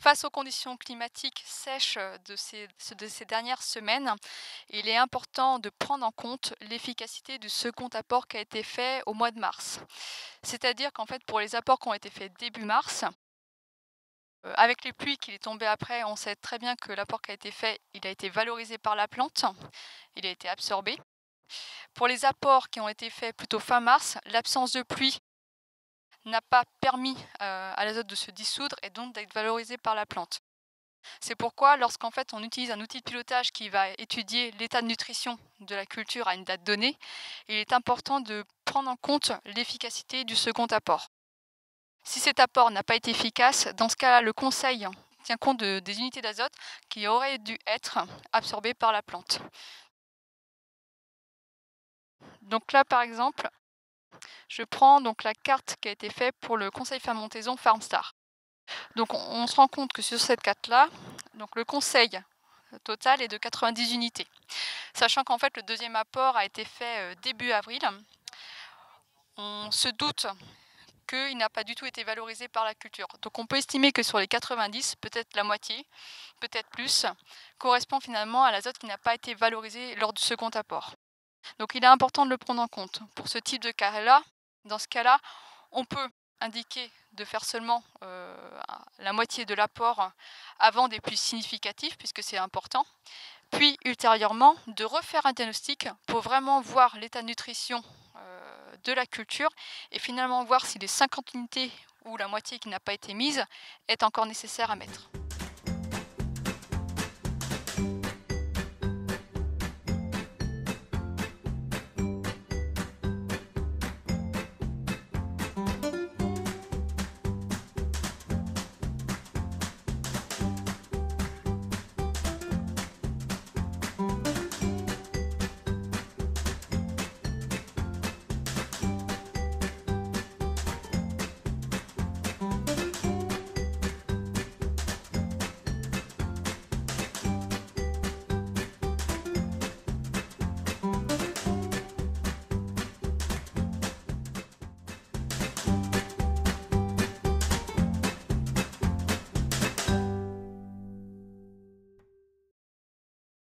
Face aux conditions climatiques sèches de ces dernières semaines, il est important de prendre en compte l'efficacité du second apport qui a été fait au mois de mars. C'est-à-dire qu'en fait, pour les apports qui ont été faits début mars, avec les pluies qui est tombées après, on sait très bien que l'apport qui a été fait, il a été valorisé par la plante, il a été absorbé. Pour les apports qui ont été faits plutôt fin mars, l'absence de pluie n'a pas permis à l'azote de se dissoudre et donc d'être valorisé par la plante. C'est pourquoi lorsqu'en fait on utilise un outil de pilotage qui va étudier l'état de nutrition de la culture à une date donnée, il est important de prendre en compte l'efficacité du second apport. Si cet apport n'a pas été efficace, dans ce cas-là, le conseil tient compte des unités d'azote qui auraient dû être absorbées par la plante. Donc là, par exemple, je prends donc la carte qui a été faite pour le conseil fermentaison Farmstar. Donc on se rend compte que sur cette carte-là, donc le conseil total est de 90 unités. Sachant qu'en fait le deuxième apport a été fait début avril, on se doute qu'il n'a pas du tout été valorisé par la culture. Donc on peut estimer que sur les 90, peut-être la moitié, peut-être plus, correspond finalement à l'azote qui n'a pas été valorisé lors du second apport. Donc il est important de le prendre en compte. Pour ce type de cas-là, dans ce cas-là, on peut indiquer de faire seulement la moitié de l'apport avant des puits significatifs, puisque c'est important. Puis ultérieurement, de refaire un diagnostic pour vraiment voir l'état de nutrition de la culture et finalement voir si les 50 unités ou la moitié qui n'a pas été mise est encore nécessaire à mettre.